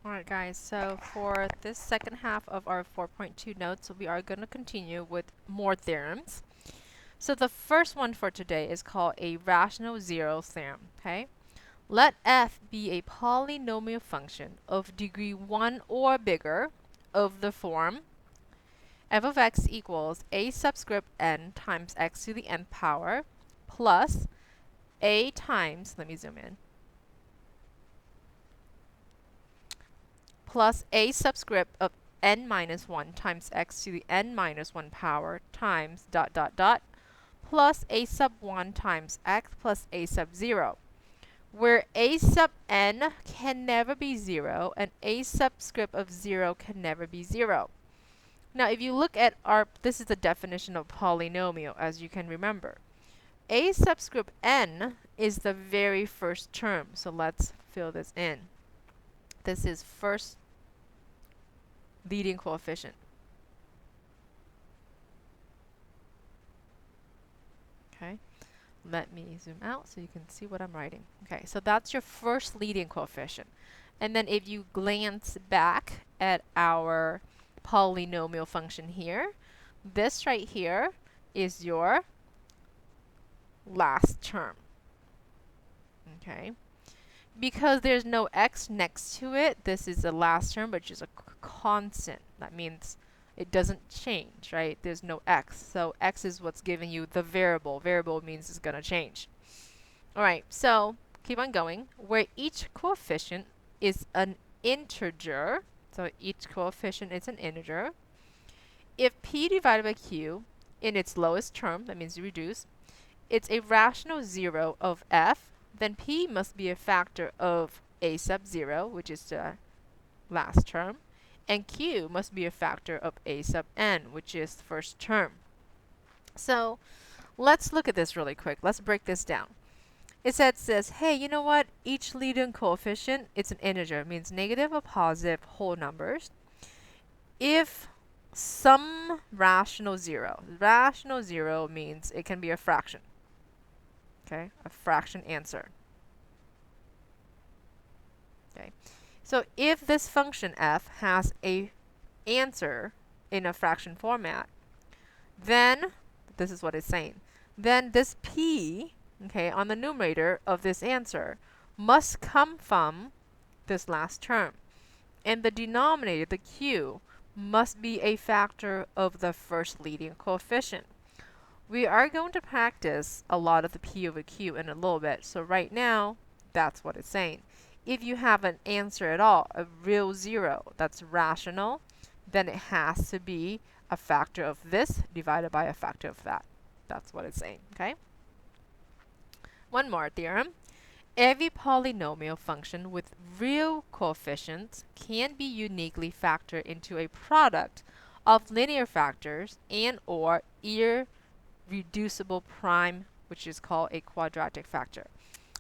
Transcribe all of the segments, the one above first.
Alright guys, so for this second half of our 4.2 notes, we are going to continue with more theorems. So the first one for today is called a rational zero theorem, okay? Let f be a polynomial function of degree 1 or bigger of the form f of x equals a subscript n times x to the nth power plus a times, let me zoom in, plus a subscript of n minus 1 times x to the n minus 1 power times dot dot dot plus a sub 1 times x plus a sub 0, where a sub n can never be 0 and a subscript of 0 can never be 0. Now if you look at this is the definition of polynomial, as you can remember. A subscript n is the very first term, so let's fill this in. This is first leading coefficient. Okay, let me zoom out so you can see what I'm writing. Okay, so that's your first leading coefficient. And then if you glance back at our polynomial function here, this right here is your last term. Okay, because there's no x next to it, this is the last term, which is a constant. That means it doesn't change, right? There's no x. So x is what's giving you the variable. Variable means it's going to change. All right, so keep on going. Where each coefficient is an integer, so each coefficient is an integer. If p divided by q in its lowest term, that means reduce, it's a rational zero of f, then p must be a factor of a sub 0, which is the last term, and q must be a factor of a sub n, which is the first term. So let's look at this really quick. Let's break this down. It says, hey, you know what? Each leading coefficient, it's an integer. It means negative or positive whole numbers. If some rational zero means it can be a fraction. Okay, a fraction answer. Okay, so if this function f has a answer in a fraction format, then this is what it's saying. Then this p, okay, on the numerator of this answer must come from this last term, and the denominator, the q, must be a factor of the first leading coefficient. We are going to practice a lot of the p over q in a little bit, so right now, that's what it's saying. If you have an answer at all, a real zero that's rational, then it has to be a factor of this divided by a factor of that. That's what it's saying, okay? One more theorem. Every polynomial function with real coefficients can be uniquely factored into a product of linear factors and or irreducible prime, which is called a quadratic factor.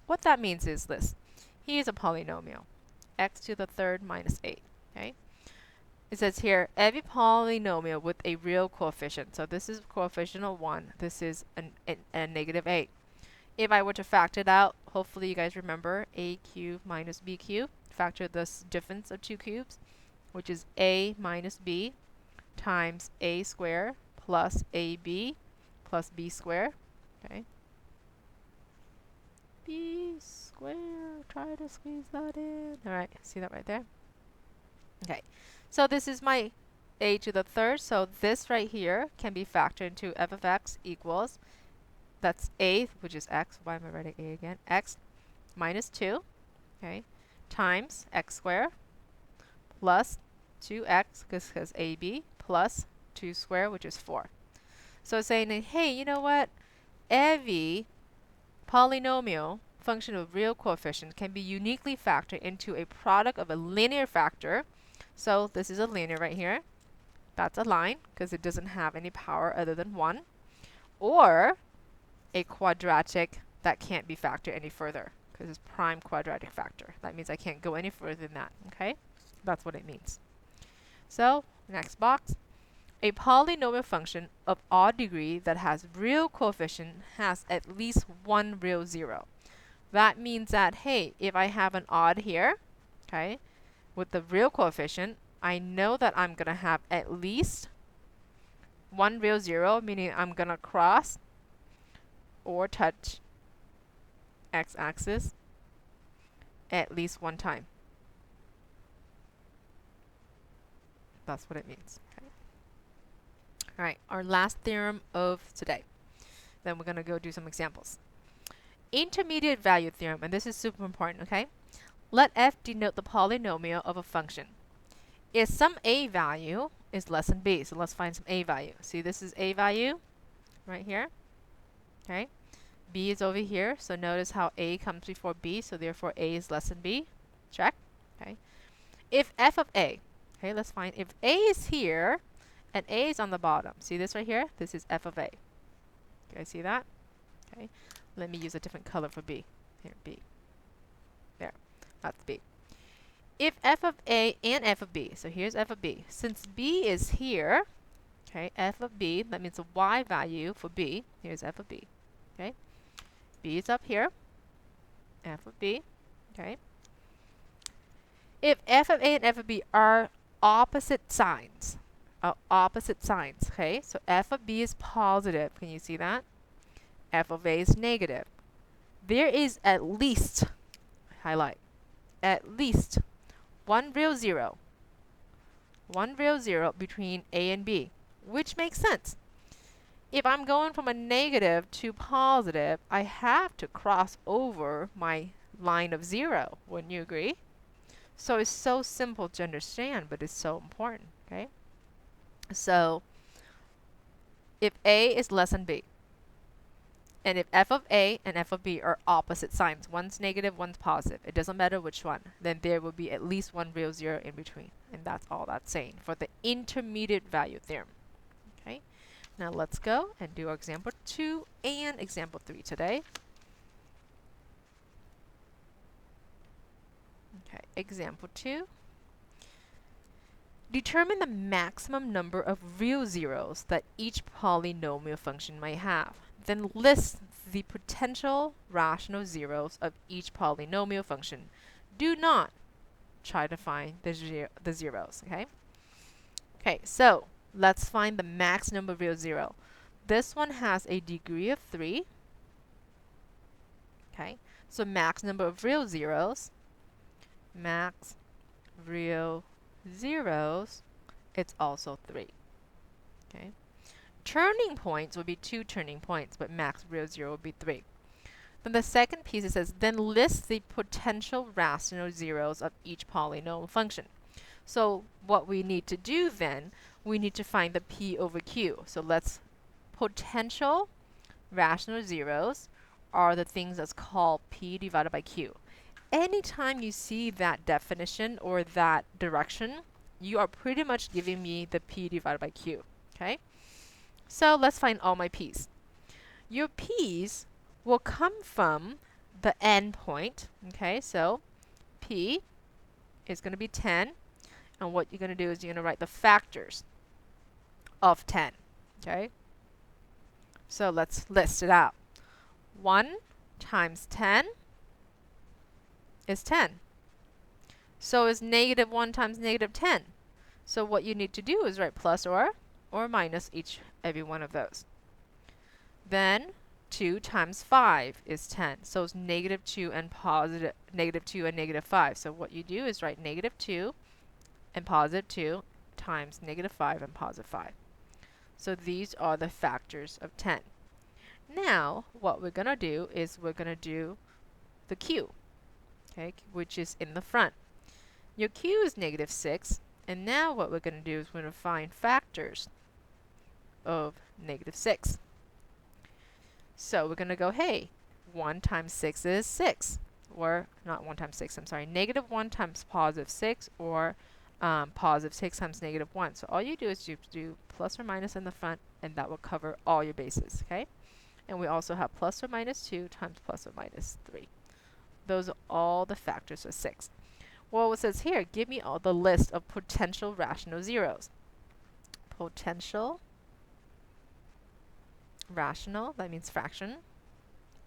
What that means is this. Here's a polynomial, x to the third minus 8. Okay? It says here, every polynomial with a real coefficient. So this is coefficient of 1. This is a negative 8. If I were to factor it out, hopefully you guys remember a cubed minus b cubed. Factor this difference of two cubes, which is a minus b times a squared plus ab plus b squared. Okay. B squared, try to squeeze that in. All right, see that right there? Okay, so this is my a to the third, so this right here can be factored into f of x equals, that's a, which is x, why am I writing a again? X minus 2, okay, times x squared plus 2x, because ab, plus 2 squared, which is 4. So it's saying, hey, you know what? Every polynomial function of real coefficient can be uniquely factored into a product of a linear factor. So this is a linear right here. That's a line because it doesn't have any power other than 1. Or a quadratic that can't be factored any further because it's prime quadratic factor. That means I can't go any further than that. Okay? That's what it means. So next box. A polynomial function of odd degree that has real coefficient has at least one real zero. That means that, hey, if I have an odd here, okay, with the real coefficient, I know that I'm going to have at least one real zero, meaning I'm going to cross or touch x-axis at least one time. That's what it means. Okay. All right, our last theorem of today. Then we're going to go do some examples. Intermediate value theorem, and this is super important, okay? Let f denote the polynomial of a function. If some a value is less than b, so let's find some a value. See, this is a value right here, okay? B is over here, so notice how a comes before b, so therefore a is less than b. Check, okay? If f of a, okay, let's find if a is here and a is on the bottom. See this right here? This is f of a. You guys see that? Okay. Let me use a different color for b. Here, b. There. That's b. If f of a and f of b, so here's f of b. Since b is here, okay, f of b, that means the y value for b. Here's f of b. Okay. B is up here. F of b. Okay. If f of a and f of b are opposite signs, okay? So f of b is positive. Can you see that? F of a is negative. There is at least, highlight, at least one real zero between a and b, which makes sense. If I'm going from a negative to positive, I have to cross over my line of zero. Wouldn't you agree? So it's so simple to understand, but it's so important, okay? So if a is less than b, and if f of a and f of b are opposite signs, one's negative, one's positive, it doesn't matter which one, then there will be at least one real zero in between. And that's all that's saying for the intermediate value theorem. Okay, now let's go and do our example 2 and example 3 today. Okay, example 2. Determine the maximum number of real zeros that each polynomial function might have. Then list the potential rational zeros of each polynomial function. Do not try to find the zeros, okay? Okay, so let's find the max number of real zero. This one has a degree of 3. Okay, so max number of real zeros, max real zeros, it's also 3. Okay. Turning points would be 2 turning points, but max real zero would be 3. Then the second piece, it says, then list the potential rational zeros of each polynomial function. So what we need to do then, we need to find the p over q. So let's, potential rational zeros are the things that's called p divided by q. Anytime you see that definition or that direction, you are pretty much giving me the p divided by q, okay? So let's find all my p's. Your p's will come from the end point, okay? So p is going to be 10, and what you're going to do is you're going to write the factors of 10, okay? So let's list it out. 1 times 10 is 10. So is negative 1 times negative 10. So what you need to do is write plus or minus every one of those. Then 2 times 5 is 10. So it's negative 2 and negative 2 and negative 5. So what you do is write negative 2 and positive 2 times negative 5 and positive 5. So these are the factors of 10. Now what we're going to do is we're going to do the q, okay, which is in the front. Your q is negative 6, and now what we're going to do is we're going to find factors of negative 6. So we're going to go, hey, 1 times 6 is 6. Or, not 1 times 6, I'm sorry, negative 1 times positive 6, or positive 6 times negative 1. So all you do is you do plus or minus in the front, and that will cover all your bases, okay? And we also have plus or minus 2 times plus or minus 3. Those are all the factors of 6. Well, it says here, give me all the list of potential rational zeros. Potential rational, that means fraction,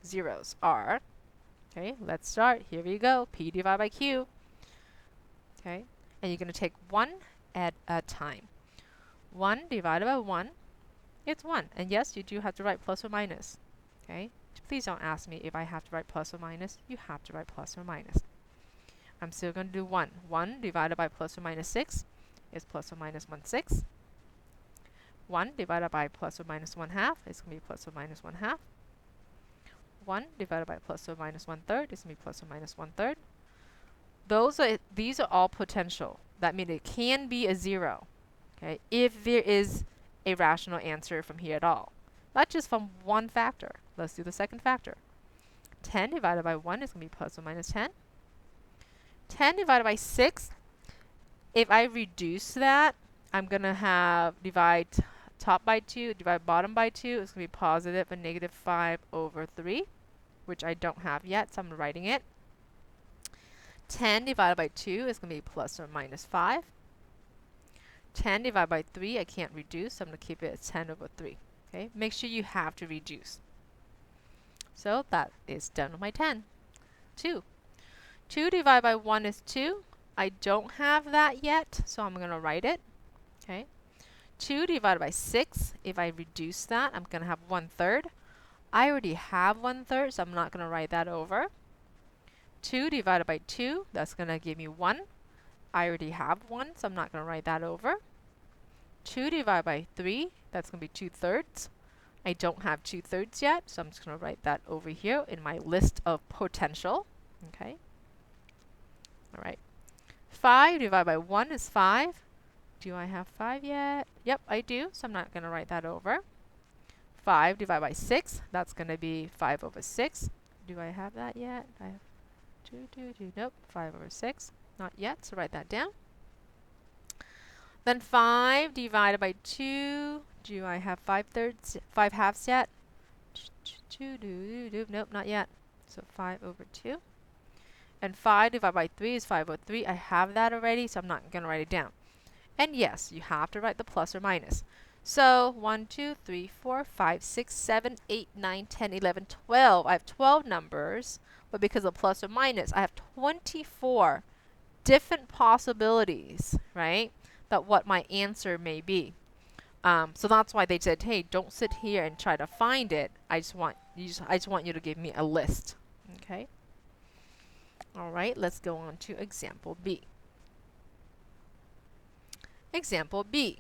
zeros are, okay, let's start. Here we go, p divided by q. Okay, and you're going to take 1 at a time. 1 divided by 1, it's 1. And yes, you do have to write plus or minus. Okay? Please don't ask me if I have to write plus or minus. You have to write plus or minus. I'm still going to do 1. 1 divided by plus or minus 6 is plus or minus 1/6. 1 divided by plus or minus 1/2 is going to be plus or minus 1/2. 1 divided by plus or minus 1/3 is going to be plus or minus 1/3. These are all potential. That means it can be a 0, okay, if there is a rational answer from here at all. Not just from one factor. Let's do the second factor. 10 divided by 1 is going to be plus or minus 10. 10 divided by 6, if I reduce that, I'm going to have divide top by 2, divide bottom by 2. It's going to be positive and negative 5/3, which I don't have yet, so I'm writing it. 10 divided by 2 is going to be plus or minus 5. 10 divided by 3, I can't reduce, so I'm going to keep it as 10/3. Okay? Make sure you have to reduce. So that is done with my 10. 2. 2 divided by 1 is 2. I don't have that yet, so I'm going to write it. Okay? 2 divided by 6, if I reduce that, I'm going to have 1/3. I already have 1/3, so I'm not going to write that over. 2 divided by 2, that's going to give me 1. I already have 1, so I'm not going to write that over. 2 divided by 3, that's going to be 2/3. I don't have 2/3 yet, so I'm just going to write that over here in my list of potential. Okay? All right. 5 divided by 1 is 5. Do I have 5 yet? Yep, I do, so I'm not going to write that over. 5 divided by 6, that's going to be 5/6. Do I have that yet? I have 2. Nope, 5/6. Not yet, so write that down. Then 5 divided by 2. Do I have 5 halves yet? Nope, not yet. So 5/2. And 5 divided by 3 is 5/3. I have that already, so I'm not going to write it down. And yes, you have to write the plus or minus. So 1, 2, 3, 4, 5, 6, 7, 8, 9, 10, 11, 12. I have 12 numbers, but because of plus or minus, I have 24 different possibilities, right? That what my answer may be. So that's why they said, hey, don't sit here and try to find it. I just want you to give me a list. Okay? All right, let's go on to example B. Example B.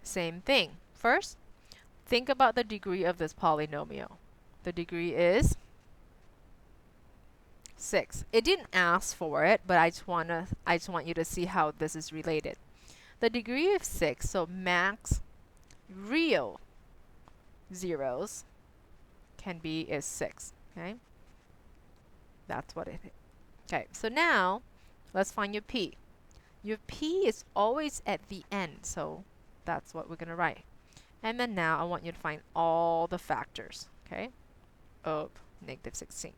Same thing. First, think about the degree of this polynomial. The degree is 6. It didn't ask for it, but I just want you to see how this is related. The degree of 6, so max real zeros can be is 6. Okay? That's what it is. Okay, so now let's find your p. Your p is always at the end, so that's what we're going to write. And then now I want you to find all the factors, okay, of negative 16.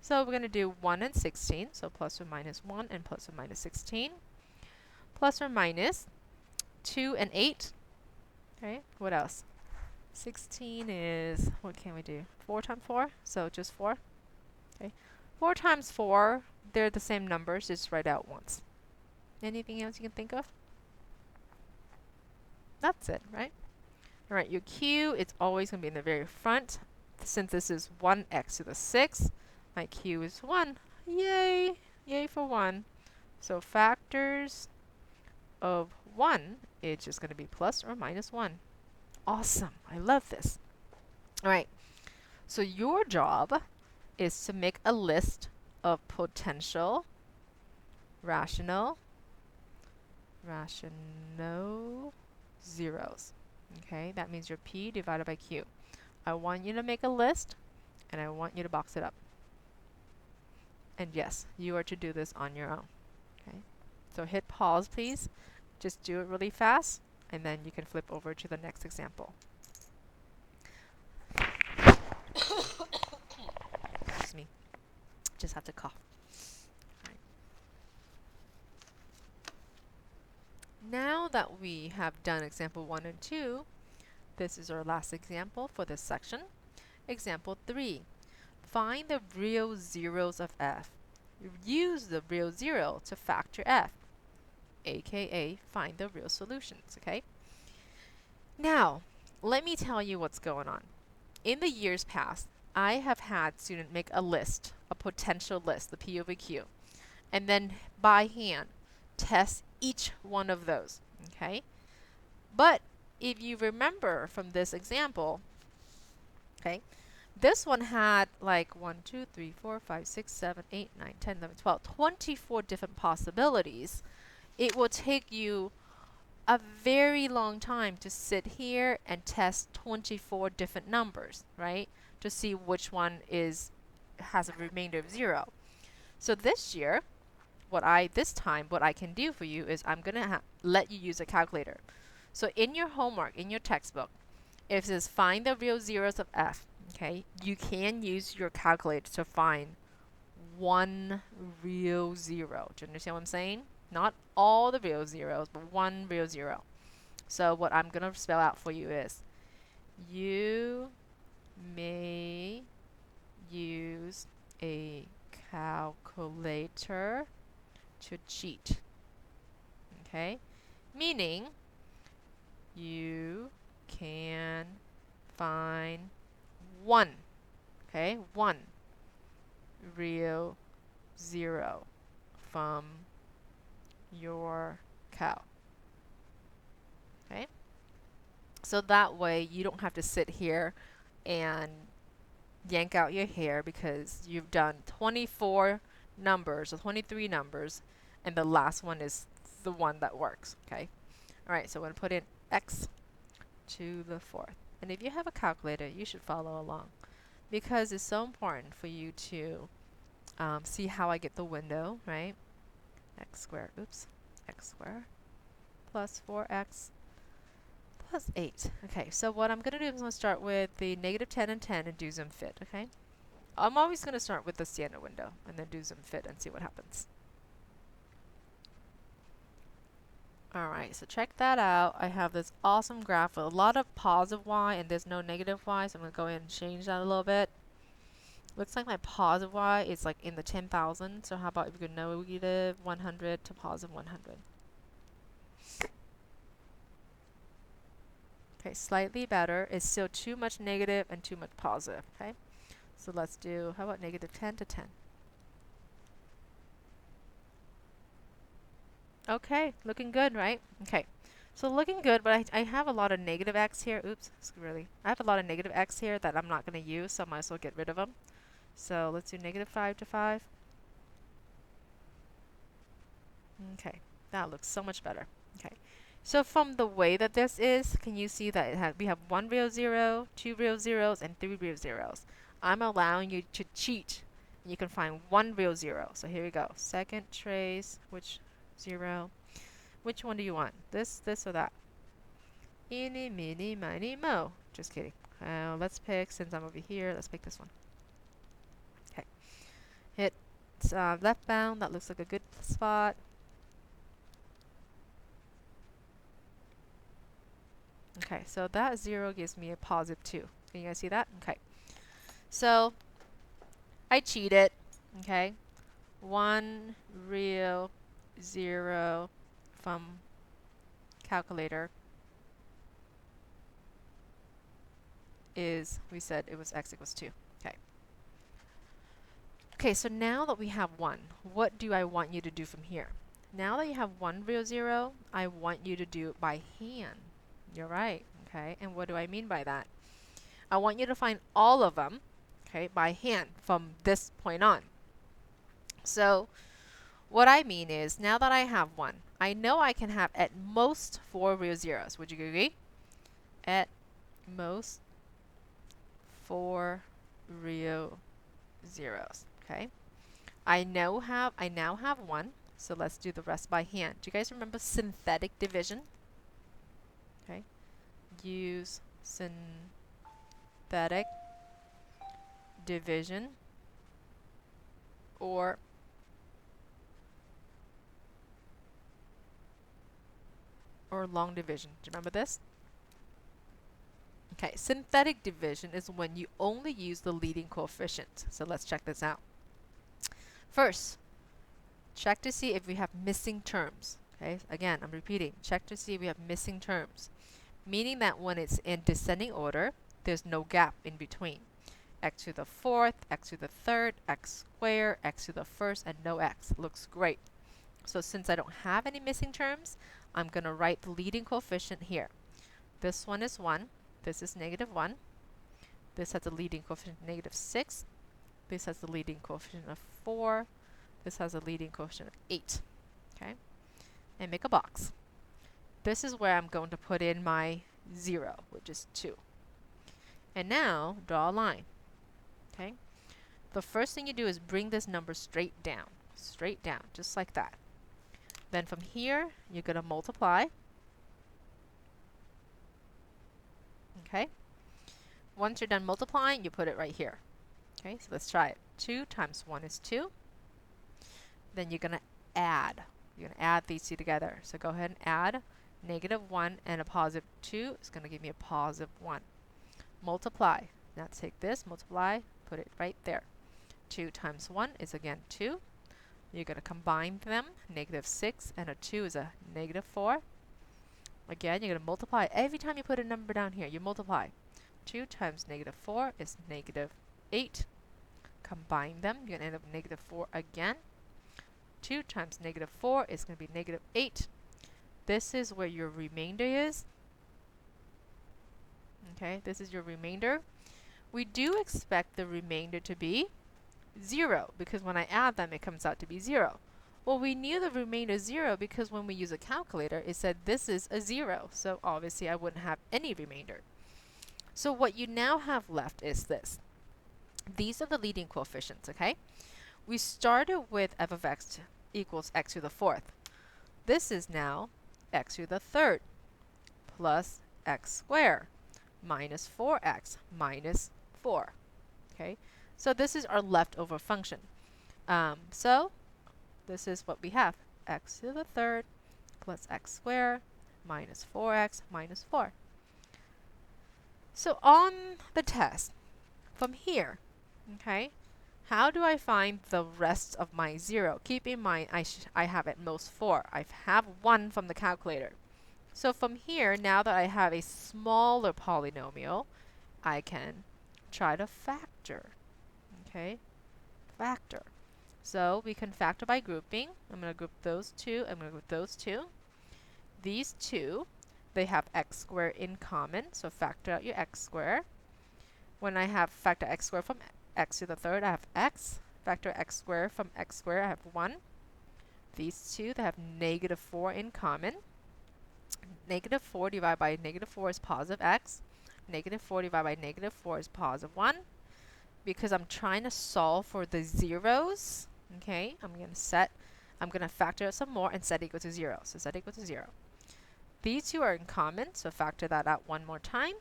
So we're going to do 1 and 16, so plus or minus 1 and plus or minus 16. Plus or minus 2 and 8. Okay, what else? 16 is, what can we do? 4 times 4, so just 4. Okay, 4 times 4, they're the same numbers, just write out once. Anything else you can think of? That's it, right? All right, your q, it's always going to be in the very front. Since this is 1x to the 6th, my q is 1. Yay! Yay for 1. So factors of 1 is just going to be plus or minus 1. Awesome. I love this. All right. So your job is to make a list of potential rational zeros. Okay, that means your p divided by q. I want you to make a list, and I want you to box it up. And yes, you are to do this on your own. Okay, so hit pause, please. Just do it really fast, and then you can flip over to the next example. Excuse me. Just have to cough. Now that we have done example 1 and 2, this is our last example for this section. Example 3. Find the real zeros of f. Use the real zero to factor f. aka find the real solutions, okay? Now, let me tell you what's going on. In the years past, I have had students make a list, a potential list, the P over Q, and then by hand test each one of those, okay? But if you remember from this example, okay, this one had like 1, 2, 3, 4, 5, 6, 7, 8, 9, 10, 11, 12, 24 different possibilities. It will take you a very long time to sit here and test 24 different numbers, right? To see which one has a remainder of 0. So this year, what I can do for you is I'm gonna let you use a calculator. So in your homework, in your textbook, if it says find the real zeros of f, okay, you can use your calculator to find one real zero. Do you understand what I'm saying? Not all the real zeros, but one real zero. So what I'm going to spell out for you is you may use a calculator to cheat. Okay? Meaning you can find one, okay, one real zero from your cow. Okay? So that way you don't have to sit here and yank out your hair because you've done 24 numbers or 23 numbers and the last one is the one that works. Okay? Alright, so I'm going to put in x to the 4th. And if you have a calculator, you should follow along because it's so important for you to see how I get the window, right? X squared, x squared plus 4x plus 8. Okay, so what I'm going to do is I'm going to start with the negative 10 and 10 and do zoom fit, okay? I'm always going to start with the standard window and then do zoom fit and see what happens. Alright, so check that out. I have this awesome graph with a lot of positive y and there's no negative y, so I'm going to go ahead and change that a little bit. Looks like my positive y is like in the 10,000, so how about if we go negative 100 to positive 100. Okay, slightly better. It's still too much negative and too much positive, okay? So let's do, how about negative 10 to 10? Okay, looking good, right? Okay, so looking good, but I have a lot of negative x here. Oops, I have a lot of negative x here that I'm not going to use, so I might as well get rid of them. So let's do negative 5 to 5. Okay, that looks so much better. Okay, so from the way that this is, can you see that we have one real zero, two real zeros, and three real zeros? I'm allowing you to cheat. You can find one real zero. So here we go. Second trace, which zero? Which one do you want? This, or that? Eeny, meeny, miny, mo. Just kidding. Let's pick, since I'm over here, let's pick this one. Okay. Hit left bound. That looks like a good spot. Okay, so that 0 gives me a positive 2. Can you guys see that? Okay. So I cheated. Okay. One real 0 from calculator is, we said it was x equals 2. Okay. Okay, so now that we have 1, what do I want you to do from here? Now that you have one real 0, I want you to do it by hand. You're right, okay? And what do I mean by that? I want you to find all of them, okay, by hand from this point on. So what I mean is, now that I have 1, I know I can have at most 4 real zeros. Would you agree? At most 4 real zeros, okay? I now have 1, so let's do the rest by hand. Do you guys remember synthetic division? Okay, use synthetic division or long division. Do you remember this? Okay, synthetic division is when you only use the leading coefficient. So let's check this out. First, check to see if we have missing terms. Okay, again, I'm repeating. Check to see if we have missing terms, meaning that when it's in descending order, there's no gap in between. X to the fourth, x to the third, x squared, x to the first, and no x. Looks great. So since I don't have any missing terms, I'm going to write the leading coefficient here. This one is 1. This is -1. This has a leading coefficient of -6. This has the leading coefficient of 4. This has a leading coefficient of 8. Okay? And make a box. This is where I'm going to put in my 0, which is 2. And now, draw a line. Okay? The first thing you do is bring this number straight down, just like that. Then from here, you're going to multiply. Okay? Once you're done multiplying, you put it right here. Okay, so let's try it. 2 times 1 is 2. Then you're going to add. You're going to add these two together. So go ahead and add -1 and a +2 is going to give me a +1. Multiply. Now take this, multiply, put it right there. 2 times 1 is again 2. You're going to combine them. -6 and a 2 is a -4. Again, you're going to multiply. Every time you put a number down here, you multiply. 2 times -4 is -8. Combine them. You're going to end up with -4 again. 2 times -4 is going to be -8. This is where your remainder is. Okay, this is your remainder. We do expect the remainder to be 0 because when I add them, it comes out to be 0. Well, we knew the remainder is 0 because when we use a calculator, it said this is a 0. So obviously, I wouldn't have any remainder. So what you now have left is this. These are the leading coefficients, okay? We started with f of x equals x to the fourth. This is now x to the third plus x squared minus 4x minus 4. Okay, so this is our leftover function. So this is what we have. X to the third plus x squared minus 4x minus 4. So on the test, from here, okay, how do I find the rest of my 0? Keep in mind, I have at most 4. I have 1 from the calculator. So from here, now that I have a smaller polynomial, I can try to factor. Okay, factor. So we can factor by grouping. I'm going to group those two. I'm going to group those two. These two, they have x squared in common, so factor out your x squared. When I have factor x squared from x to the third, I have x. Factor x squared from x squared, I have 1. These two, they have -4 in common. -4 divided by -4 is positive x. -4 divided by -4 is positive 1. Because I'm trying to solve for the zeros, okay, I'm going to factor out some more and set equal to 0. So set equal to 0. These two are in common, so factor that out one more time.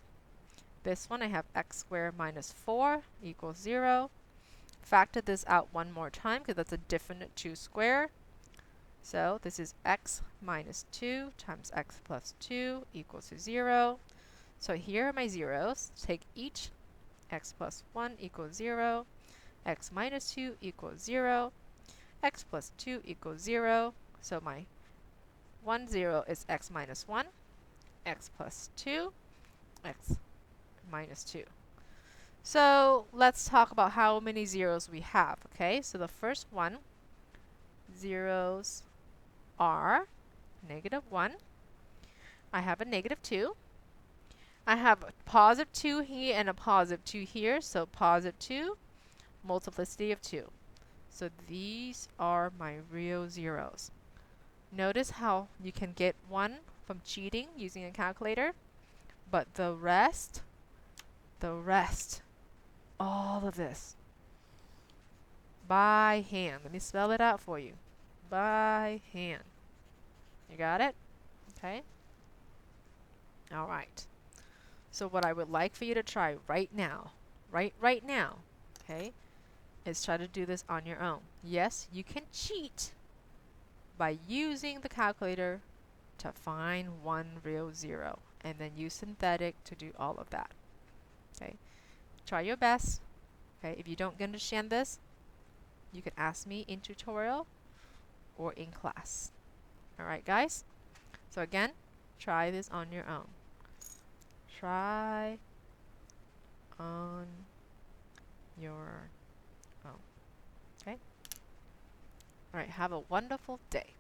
This one I have x squared minus 4 equals 0. Factor this out one more time because that's a different 2 squared. So this is x minus 2 times x plus 2 equals to 0. So here are my zeros. Take each. X plus 1 equals 0. X minus 2 equals 0. X plus 2 equals 0. So my 1, 0 is x minus 1. X plus 2. X minus 2. So let's talk about how many zeros we have. Okay, so the first one, zeros are -1. I have a -2. I have a positive 2 here and a positive 2 here, so positive 2, multiplicity of 2. So these are my real zeros. Notice how you can get 1 from cheating using a calculator, but the rest, all of this, by hand. Let me spell it out for you. By hand. You got it? Okay? All right. So what I would like for you to try right now, right now, okay, is try to do this on your own. Yes, you can cheat by using the calculator to find one real zero and then use synthetic to do all of that. Okay, try your best. Okay, if you don't understand this, you can ask me in tutorial or in class. Alright, guys? So again, try this on your own. Try on your own. Okay? Alright, have a wonderful day.